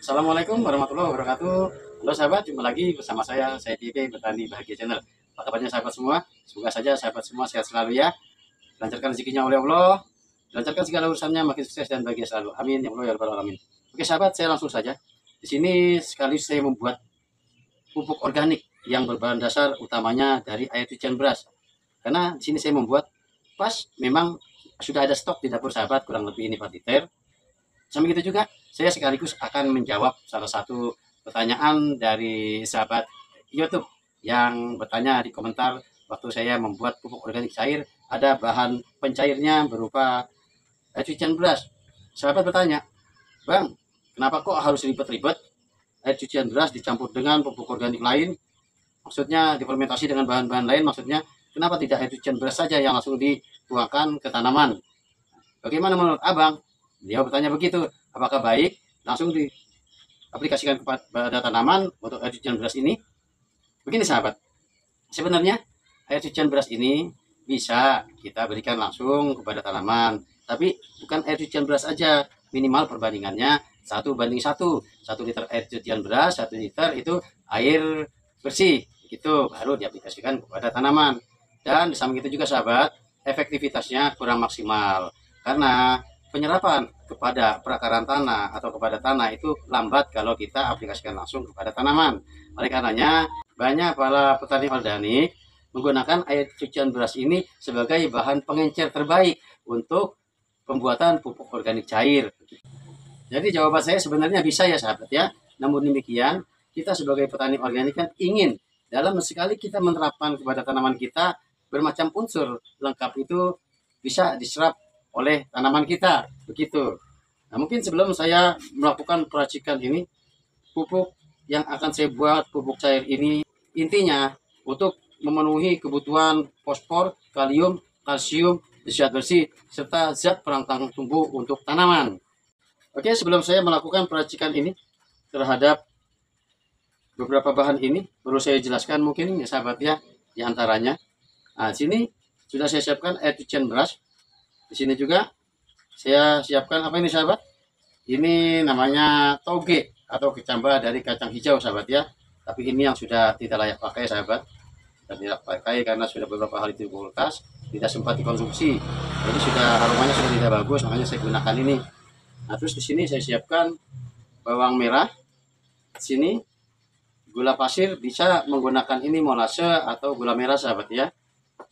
Assalamualaikum warahmatullahi wabarakatuh. Halo sahabat, jumpa lagi bersama saya Pipe Petani Bahagia Channel. Apa kabarnya sahabat semua? Semoga saja sahabat semua sehat selalu ya. Lancarkan rezekinya oleh Allah, lancarkan segala urusannya, makin sukses dan bahagia selalu. Amin ya Allah ya rabbal alamin. Oke sahabat, saya langsung saja. Di sini sekali saya membuat pupuk organik yang berbahan dasar utamanya dari air cucian beras. Karena di sini saya membuat pas memang sudah ada stok di dapur sahabat kurang lebih ini 4 liter. Sampai gitu juga, saya sekaligus akan menjawab salah satu pertanyaan dari sahabat YouTube yang bertanya di komentar waktu saya membuat pupuk organik cair, ada bahan pencairnya berupa air cucian beras. Sahabat bertanya, Bang, kenapa kok harus ribet-ribet air cucian beras dicampur dengan pupuk organik lain? Maksudnya difermentasi dengan bahan-bahan lain, maksudnya kenapa tidak air cucian beras saja yang langsung dituangkan ke tanaman? Bagaimana menurut Abang? Dia bertanya begitu, apakah baik langsung diaplikasikan kepada tanaman untuk air cucian beras ini? Begini sahabat, sebenarnya air cucian beras ini bisa kita berikan langsung kepada tanaman, tapi bukan air cucian beras aja, minimal perbandingannya 1:1. 1 liter air cucian beras, 1 liter itu air bersih, itu baru diaplikasikan kepada tanaman. Dan sama gitu juga sahabat, efektivitasnya kurang maksimal karena penyerapan kepada perakaran tanah atau kepada tanah itu lambat kalau kita aplikasikan langsung kepada tanaman. Oleh karenanya, banyak para petani organik menggunakan air cucian beras ini sebagai bahan pengencer terbaik untuk pembuatan pupuk organik cair. Jadi jawaban saya sebenarnya bisa ya sahabat ya. Namun demikian, kita sebagai petani organik kan ingin dalam sekali kita menerapkan kepada tanaman kita bermacam unsur lengkap itu bisa diserap oleh tanaman kita, begitu. Nah, mungkin sebelum saya melakukan peracikan ini, pupuk yang akan saya buat, pupuk cair ini, intinya untuk memenuhi kebutuhan fosfor, kalium, kalsium, zat bersih, serta zat perangsang tumbuh untuk tanaman. Oke, sebelum saya melakukan peracikan ini terhadap beberapa bahan ini, perlu saya jelaskan mungkin ya sahabat ya, diantaranya. Nah, sini sudah saya siapkan air cucian beras. Di sini juga saya siapkan apa ini sahabat? Ini namanya toge atau kecambah dari kacang hijau sahabat ya. Tapi ini yang sudah tidak layak pakai sahabat. Dan tidak pakai karena sudah beberapa hari di kulkas, tidak sempat dikonsumsi. Jadi sudah aromanya sudah tidak bagus, makanya saya gunakan ini. Nah, terus di sini saya siapkan bawang merah. Di sini gula pasir, bisa menggunakan ini molase atau gula merah sahabat ya.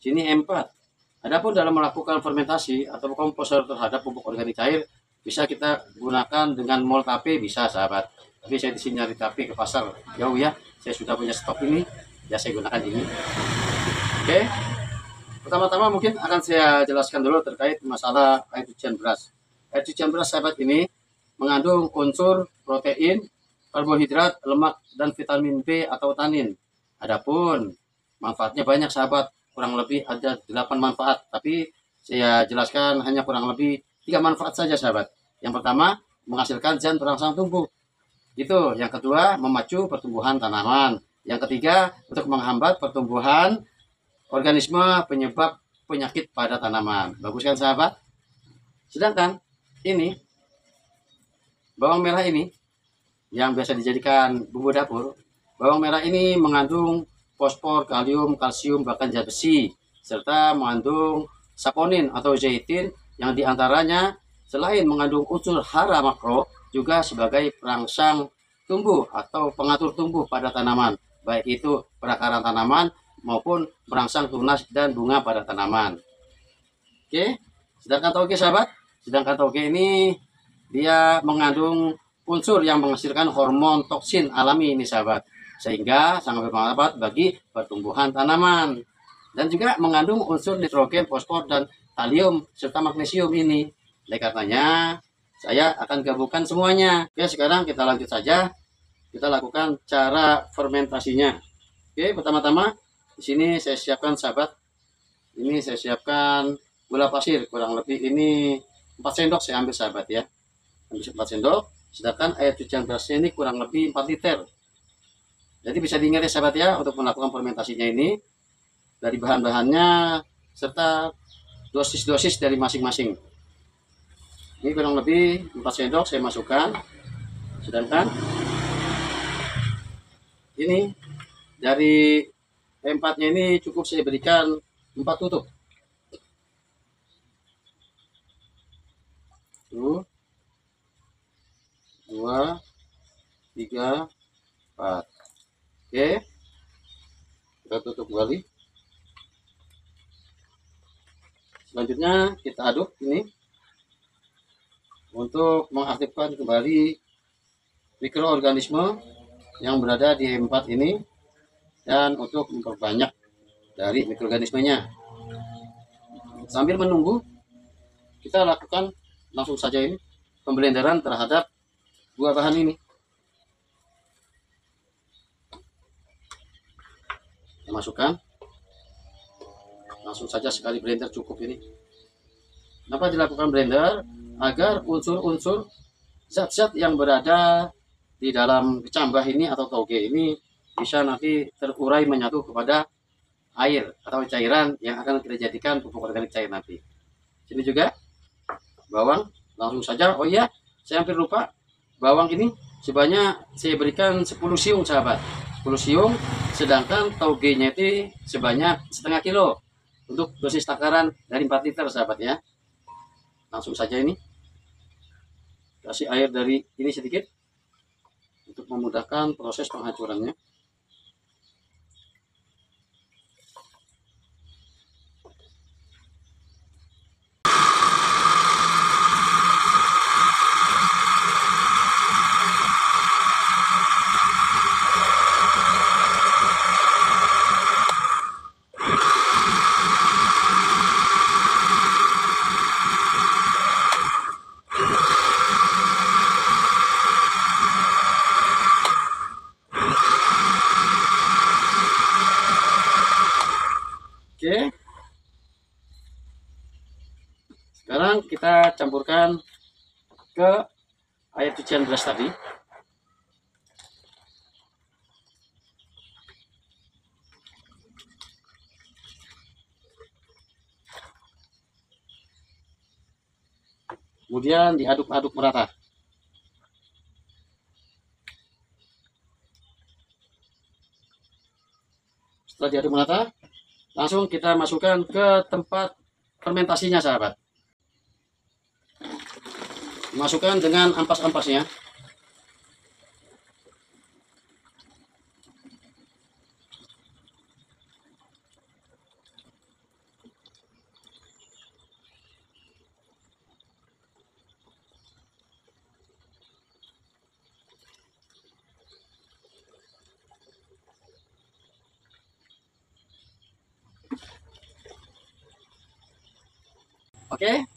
Sini M4. Adapun dalam melakukan fermentasi atau komposer terhadap pupuk organik cair, bisa kita gunakan dengan mol tape, bisa sahabat. Tapi saya di sini nyari tape ke pasar jauh ya. Saya sudah punya stok ini, ya saya gunakan ini. Oke. Pertama-tama mungkin akan saya jelaskan dulu terkait masalah air cucian beras. Air cucian beras sahabat ini mengandung unsur protein, karbohidrat, lemak, dan vitamin B atau tanin. Adapun manfaatnya banyak sahabat. Kurang lebih ada 8 manfaat, tapi saya jelaskan hanya kurang lebih 3 manfaat saja sahabat. Yang pertama, menghasilkan zat perangsang tumbuh. Itu. Yang kedua, memacu pertumbuhan tanaman. Yang ketiga, untuk menghambat pertumbuhan organisme penyebab penyakit pada tanaman. Bagus kan sahabat? Sedangkan ini bawang merah ini yang biasa dijadikan bumbu dapur. Bawang merah ini mengandung fosfor, kalium, kalsium, bahkan zat besi, serta mengandung saponin atau zeitin yang diantaranya selain mengandung unsur hara makro, juga sebagai perangsang tumbuh atau pengatur tumbuh pada tanaman, baik itu perakaran tanaman maupun merangsang tunas dan bunga pada tanaman. Oke, sedangkan toge sahabat, sedangkan toge ini dia mengandung unsur yang menghasilkan hormon toksin alami ini sahabat, sehingga sangat bermanfaat bagi pertumbuhan tanaman. Dan juga mengandung unsur nitrogen, fosfor, dan kalium serta magnesium ini. Oleh karenanya saya akan gabungkan semuanya. Oke, sekarang kita lanjut saja. Kita lakukan cara fermentasinya. Oke, pertama-tama di sini saya siapkan sahabat. Ini saya siapkan gula pasir, kurang lebih ini 4 sendok saya ambil sahabat ya. Ambil 4 sendok. Sedangkan air cucian berasnya ini kurang lebih 4 liter. Jadi bisa diingat ya sahabat ya, untuk melakukan fermentasinya ini dari bahan-bahannya serta dosis-dosis dari masing-masing. Ini kurang lebih 4 sendok saya masukkan. Sedangkan ini dari empatnya ini cukup saya berikan 4 tutup. Tuh, 2, 3, 4. Oke, kita tutup kembali. Selanjutnya kita aduk ini untuk mengaktifkan kembali mikroorganisme yang berada di empat ini dan untuk memperbanyak dari mikroorganismenya. Sambil menunggu, kita lakukan langsung saja ini pemblenderan terhadap dua bahan ini. Kita masukkan langsung saja, sekali blender cukup ini. Kenapa dilakukan blender? Agar unsur-unsur zat-zat yang berada di dalam kecambah ini atau toge ini bisa nanti terurai menyatu kepada air atau cairan yang akan kita jadikan pupuk organik cair nanti. Sini juga bawang langsung saja. Oh iya, saya hampir lupa, bawang ini sebanyak saya berikan 10 siung sahabat, 10 siung, sedangkan togenya itu sebanyak setengah kilo untuk dosis takaran dari 4 liter sahabat ya. Langsung saja ini kasih air dari ini sedikit untuk memudahkan proses penghancurannya. Oke, sekarang kita campurkan ke air cucian beras tadi. Kemudian diaduk-aduk merata. Setelah diaduk merata, langsung kita masukkan ke tempat fermentasinya sahabat. Masukkan dengan ampas-ampasnya. Oke,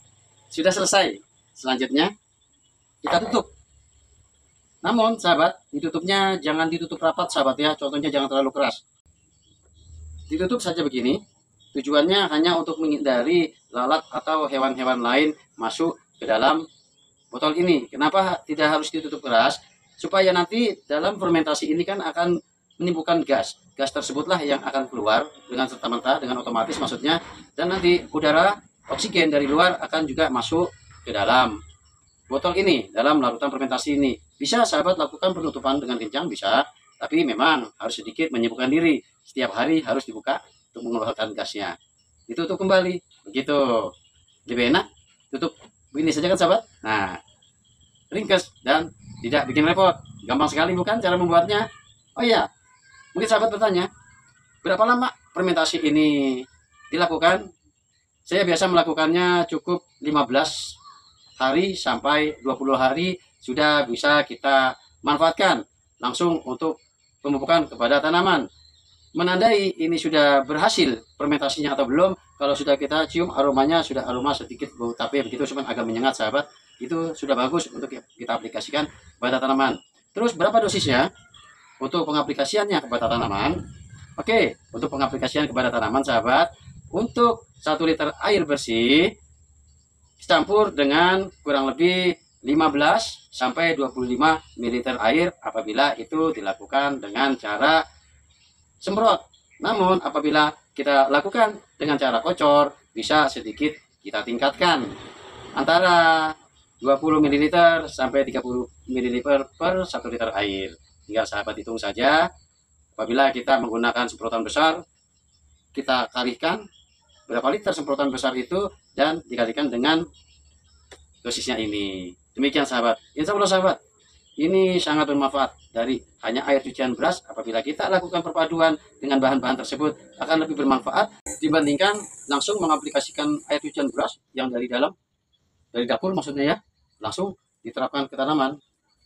sudah selesai. Selanjutnya kita tutup. Namun sahabat, ditutupnya jangan ditutup rapat sahabat ya. Contohnya jangan terlalu keras. Ditutup saja begini. Tujuannya hanya untuk menghindari lalat atau hewan-hewan lain masuk ke dalam botol ini. Kenapa tidak harus ditutup keras? Supaya nanti dalam fermentasi ini kan akan menimbulkan gas. Gas tersebutlah yang akan keluar dengan serta-merta, dengan otomatis maksudnya. Dan nanti udara, oksigen dari luar akan juga masuk ke dalam botol ini, dalam larutan fermentasi ini. Bisa sahabat lakukan penutupan dengan kencang, bisa. Tapi memang harus sedikit menyibukkan diri. Setiap hari harus dibuka untuk mengeluarkan gasnya. Ditutup kembali. Begitu. Lebih enak. Tutup begini saja kan sahabat. Nah, ringkes dan tidak bikin repot. Gampang sekali bukan cara membuatnya? Oh iya, mungkin sahabat bertanya, berapa lama fermentasi ini dilakukan? Saya biasa melakukannya cukup 15 hari sampai 20 hari sudah bisa kita manfaatkan langsung untuk pemupukan kepada tanaman. Menandai ini sudah berhasil fermentasinya atau belum, kalau sudah kita cium aromanya sudah aroma sedikit bau tape begitu, cuman agak menyengat sahabat, itu sudah bagus untuk kita aplikasikan kepada tanaman. Terus berapa dosisnya untuk pengaplikasiannya kepada tanaman? Oke, untuk pengaplikasian kepada tanaman sahabat, untuk 1 liter air bersih campur dengan kurang lebih 15 sampai 25 ml air apabila itu dilakukan dengan cara semprot. Namun apabila kita lakukan dengan cara kocor, bisa sedikit kita tingkatkan antara 20 ml sampai 30 ml per 1 liter air. Tinggal sahabat hitung saja. Apabila kita menggunakan semprotan besar, kita kalikan berapa liter semprotan besar itu dan dikalikan dengan dosisnya ini. Demikian sahabat. Insya Allah sahabat, ini sangat bermanfaat. Dari hanya air cucian beras, apabila kita lakukan perpaduan dengan bahan-bahan tersebut akan lebih bermanfaat dibandingkan langsung mengaplikasikan air cucian beras yang dari dapur maksudnya ya, langsung diterapkan ke tanaman.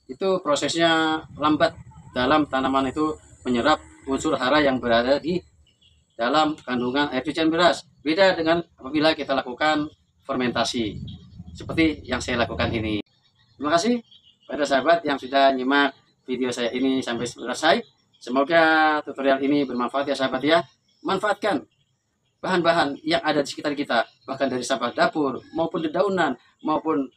Itu prosesnya lambat dalam tanaman itu menyerap unsur hara yang berada di dalam kandungan air cucian beras. Beda dengan apabila kita lakukan fermentasi seperti yang saya lakukan ini. Terima kasih pada sahabat yang sudah nyimak video saya ini sampai selesai. Semoga tutorial ini bermanfaat ya sahabat ya. Manfaatkan bahan-bahan yang ada di sekitar kita, bahkan dari sampah dapur maupun dedaunan maupun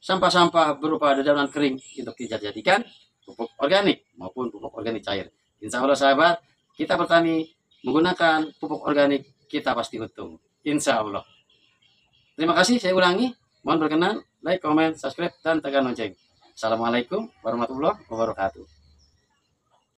sampah-sampah berupa dedaunan kering untuk dijadikan pupuk organik maupun pupuk organik cair. Insya Allah sahabat, kita bertani menggunakan pupuk organik kita pasti untung. Insya Allah. Terima kasih, saya ulangi. Mohon berkenan, like, comment, subscribe, dan tekan lonceng. Assalamualaikum warahmatullahi wabarakatuh.